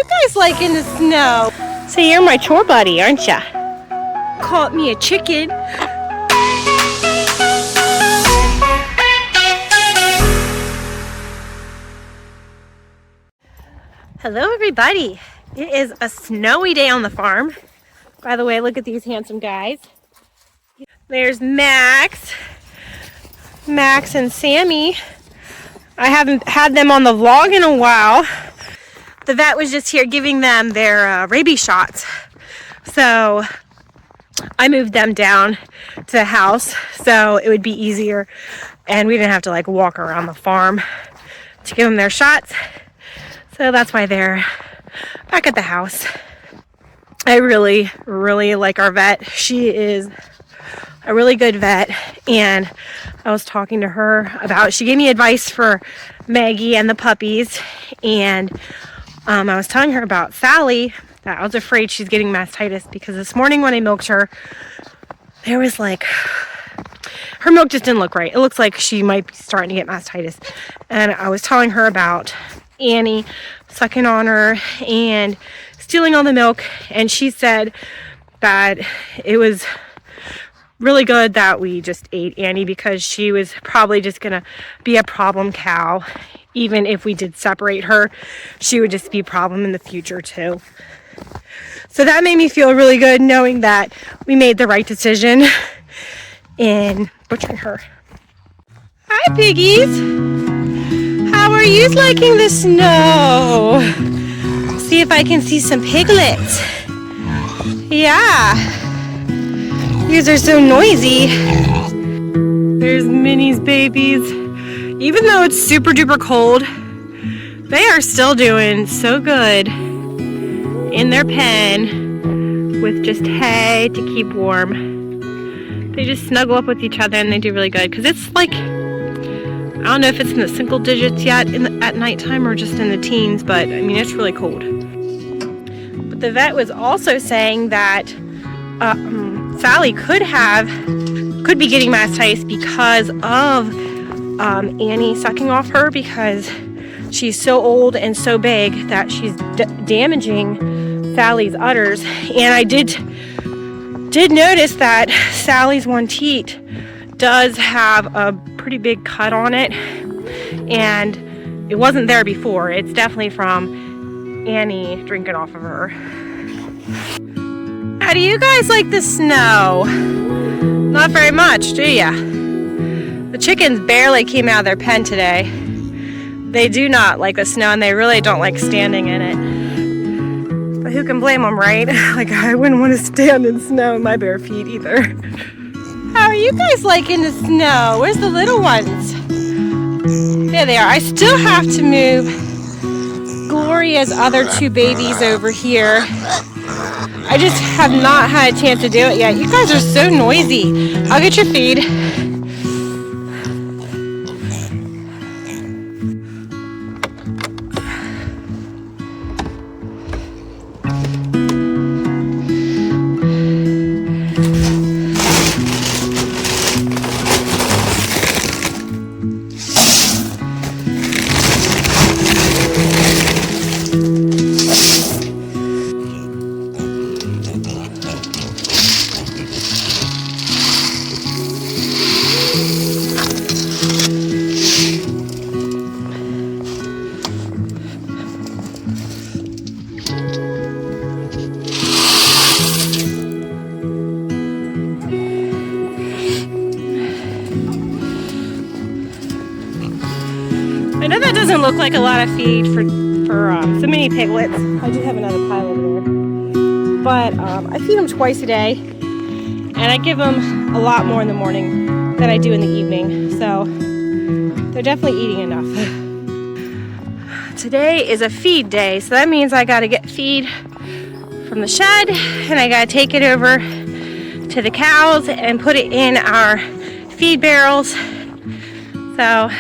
you guys liking the snow? So you're my chore buddy, aren't ya? Caught me a chicken. Hello everybody. It is a snowy day on the farm. By the way, look at these handsome guys. There's Max and Sammy. I haven't had them on the vlog in a while. The vet was just here giving them their rabies shots. So I moved them down to the house so it would be easier and we didn't have to like walk around the farm to give them their shots. So that's why they're back at the house. I really, really like our vet. She is a really good vet, and I was talking to her about, she gave me advice for Maggie and the puppies, and I was telling her about Sally, that I was afraid she's getting mastitis because this morning when I milked her, there was like, her milk just didn't look right. It looks like she might be starting to get mastitis. And I was telling her about Annie sucking on her and stealing all the milk, and she said that it was really good that we just ate Annie because she was probably just gonna be a problem cow. Even if we did separate her, she would just be a problem in the future too. So that made me feel really good knowing that we made the right decision in butchering her. Hi piggies! How are you liking the snow? See if I can see some piglets. Yeah. These are so noisy. There's Minnie's babies. Even though it's super duper cold, they are still doing so good in their pen with just hay to keep warm. They just snuggle up with each other and they do really good because it's like, I don't know if it's in the single digits yet at nighttime or just in the teens, but I mean, it's really cold. But the vet was also saying that Sally could be getting mastitis because of Annie sucking off her, because she's so old and so big that she's damaging Sally's udders. And I did notice that Sally's one teat does have a pretty big cut on it, and it wasn't there before. It's definitely from Annie drinking off of her. How do you guys like the snow? Not very much, do ya? The chickens barely came out of their pen today. They do not like the snow, and they really don't like standing in it. But who can blame them, right? Like, I wouldn't want to stand in snow in my bare feet either. How are you guys liking the snow? Where's the little ones? There they are. I still have to move Gloria's other two babies over here. I just have not had a chance to do it yet. You guys are so noisy. I'll get your feed. I know that doesn't look like a lot of feed for so many piglets. I do have another pile over there. But I feed them twice a day, and I give them a lot more in the morning than I do in the evening. So they're definitely eating enough. Today is a feed day, so that means I gotta get feed from the shed, and I gotta take it over to the cows and put it in our feed barrels. So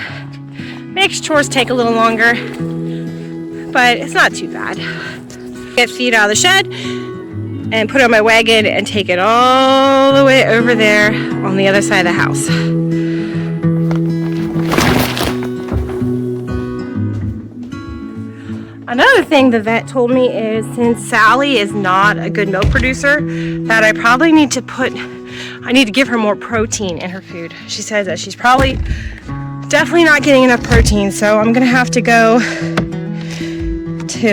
makes chores take a little longer, but it's not too bad. Get feed out of the shed and put it on my wagon and take it all the way over there on the other side of the house. Another thing the vet told me is, since Sally is not a good milk producer, that I probably need to give her more protein in her food. She says that she's probably definitely not getting enough protein, so I'm gonna have to go to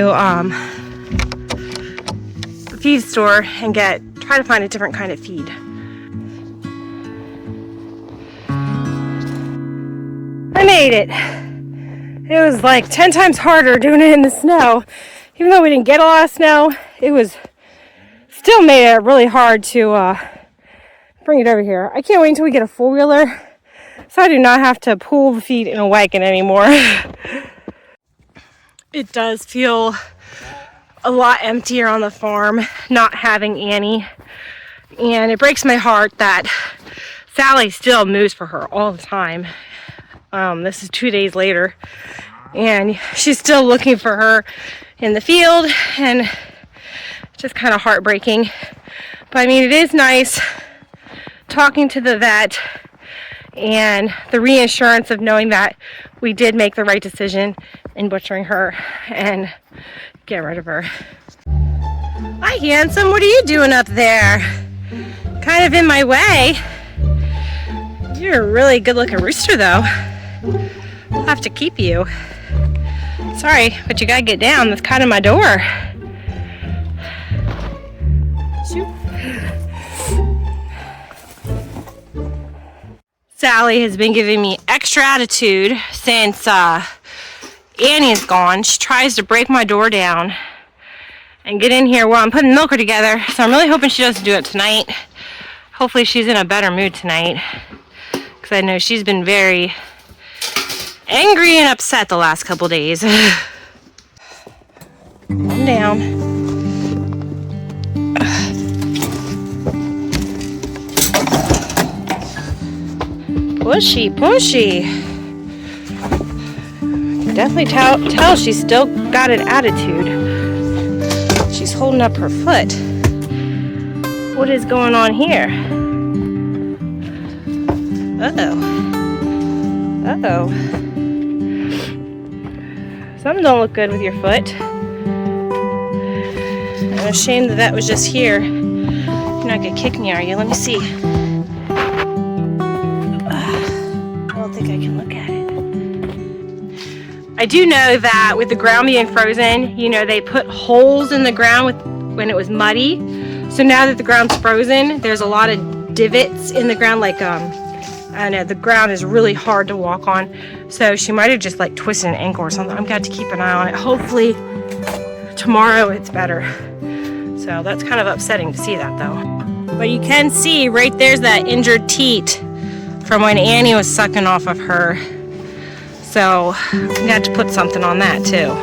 the feed store and try to find a different kind of feed. I made it. It was like 10 times harder doing it in the snow. Even though we didn't get a lot of snow, it was still made it really hard to bring it over here. I can't wait until we get a four-wheeler so I do not have to pull the feed in a wagon anymore. It does feel a lot emptier on the farm not having Annie. And it breaks my heart that Sally still moves for her all the time. This is 2 days later, and she's still looking for her in the field, and it's just kind of heartbreaking. But I mean, it is nice talking to the vet and the reassurance of knowing that we did make the right decision in butchering her and get rid of her. Hi, handsome. What are you doing up there? Kind of in my way. You're a really good-looking rooster, though. I'll have to keep you. Sorry, but you gotta get down. That's kind of my door. Shoot. Sally has been giving me extra attitude since Annie is gone. She tries to break my door down and get in here while I'm putting milker together. So I'm really hoping she doesn't do it tonight. Hopefully she's in a better mood tonight, because I know she's been very angry and upset the last couple days. Calm down. Pushy, pushy. Definitely tell she's still got an attitude. She's holding up her foot. What is going on here? Uh-oh. Uh-oh. Something don't look good with your foot. I'm ashamed that was just here. You're not gonna kick me, are you? Let me see. I don't think I can look at it. I do know that with the ground being frozen, you know, they put holes in the ground when it was muddy. So now that the ground's frozen, there's a lot of divots in the ground, like I know the ground is really hard to walk on. So she might have just like twisted an ankle or something. I've got to keep an eye on it. Hopefully tomorrow it's better. So that's kind of upsetting to see that, though. But you can see right there's that injured teat from when Annie was sucking off of her. So we had to put something on that too.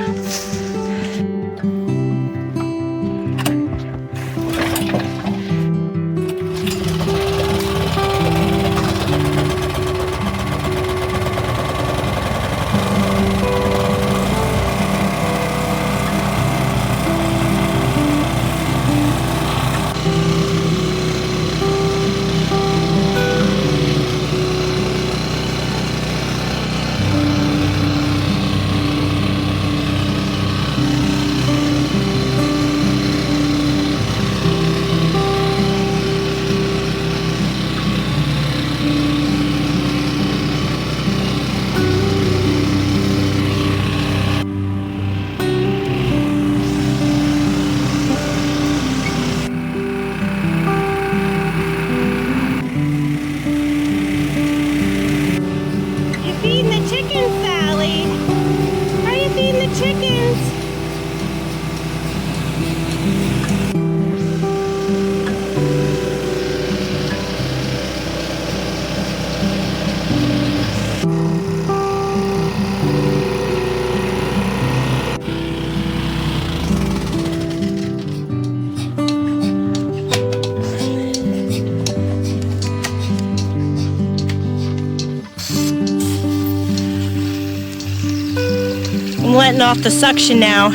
I'm letting off the suction now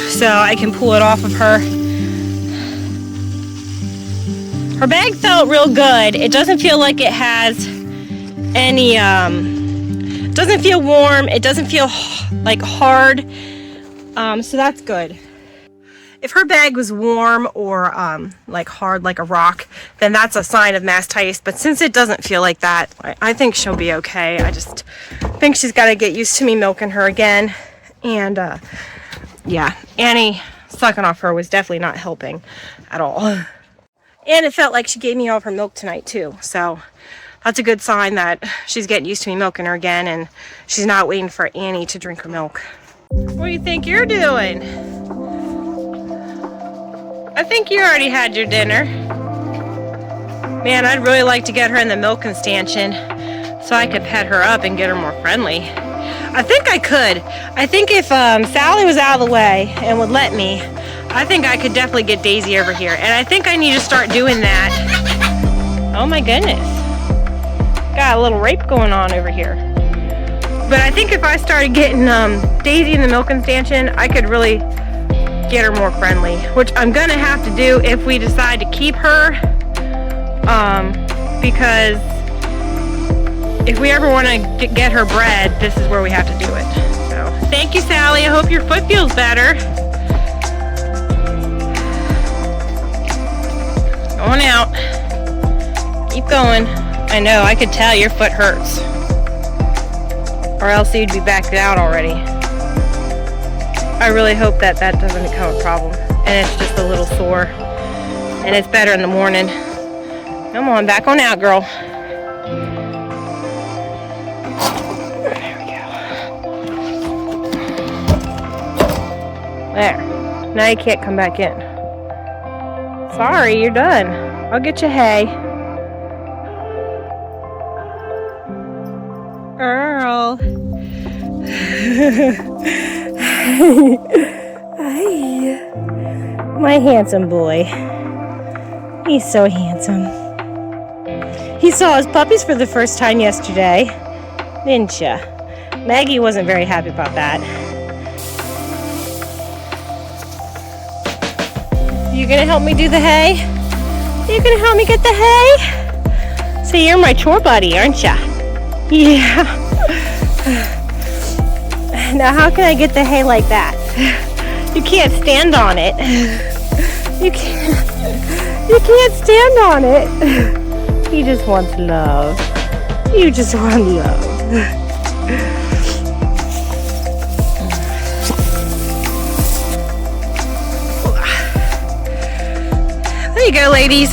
so I can pull it off of her. Her bag felt real good. It doesn't feel like it has any, it doesn't feel warm. It doesn't feel like hard. So that's good. If her bag was warm or like hard like a rock, then that's a sign of mastitis. But since it doesn't feel like that, I think she'll be okay. I just think she's got to get used to me milking her again. And yeah, Annie sucking off her was definitely not helping at all. And it felt like she gave me all of her milk tonight too. So that's a good sign that she's getting used to me milking her again and she's not waiting for Annie to drink her milk. What do you think you're doing? I think you already had your dinner. Man, I'd really like to get her in the milking stanchion so I could pet her up and get her more friendly. I think I could. I think if Sally was out of the way and would let me, I think I could definitely get Daisy over here. And I think I need to start doing that. Oh my goodness. Got a little rape going on over here. But I think if I started getting Daisy in the milking stanchion, I could really get her more friendly, which I'm gonna have to do if we decide to keep her, because if we ever want to get her bred, this is where we have to do it. So thank you, Sally. I hope your foot feels better. Going out. Keep going. I know, I could tell your foot hurts, or else you'd be backed out already. I really hope that that doesn't become a problem and it's just a little sore and it's better in the morning. Come on, back on out, girl. There we go. There. Now you can't come back in. Sorry, you're done. I'll get you hay. Earl. Hi. My handsome boy. He's so handsome. He saw his puppies for the first time yesterday, didn't ya? Maggie wasn't very happy about that. You gonna help me do the hay? You gonna help me get the hay? So you're my chore buddy, aren't ya? Yeah. Now how can I get the hay like that? You can't stand on it. You can't stand on it. He just wants love. You just want love. There you go, ladies.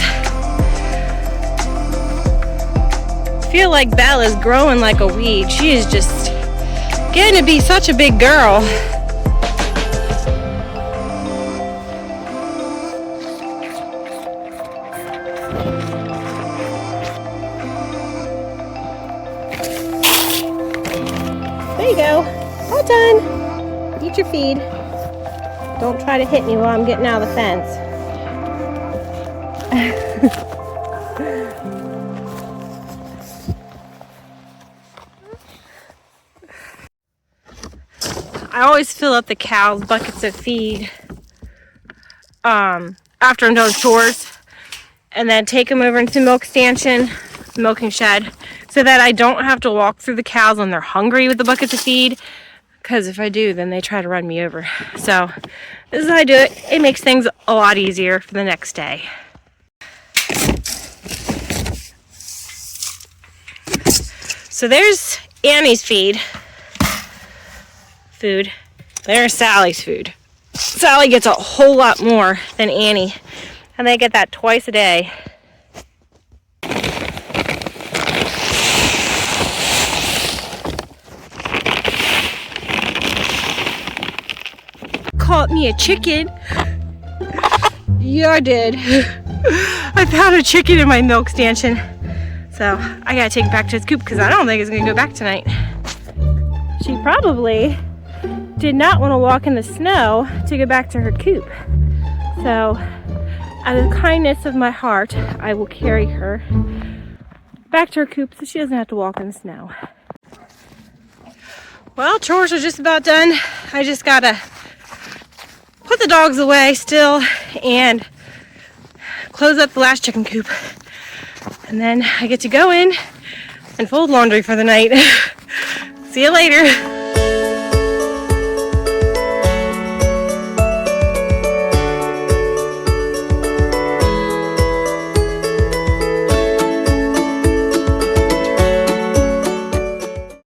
I feel like Bella's growing like a weed. She is just getting to be such a big girl. There you go. All done. Eat your feed. Don't try to hit me while I'm getting out of the fence. I always fill up the cows' buckets of feed after I'm done with chores, and then take them over into the milk stanchion, milking shed, so that I don't have to walk through the cows when they're hungry with the buckets of feed, because if I do, then they try to run me over. So this is how I do it. It makes things a lot easier for the next day. So there's Annie's food. There's Sally's food. Sally gets a whole lot more than Annie, and they get that twice a day. Caught me a chicken. Yeah, I did. I found a chicken in my milk stanchion. So I gotta take it back to its coop because I don't think it's gonna go back tonight. She probably did not want to walk in the snow to go back to her coop. So out of the kindness of my heart, I will carry her back to her coop so she doesn't have to walk in the snow. Well, chores are just about done. I just gotta put the dogs away still and close up the last chicken coop. And then I get to go in and fold laundry for the night. See you later.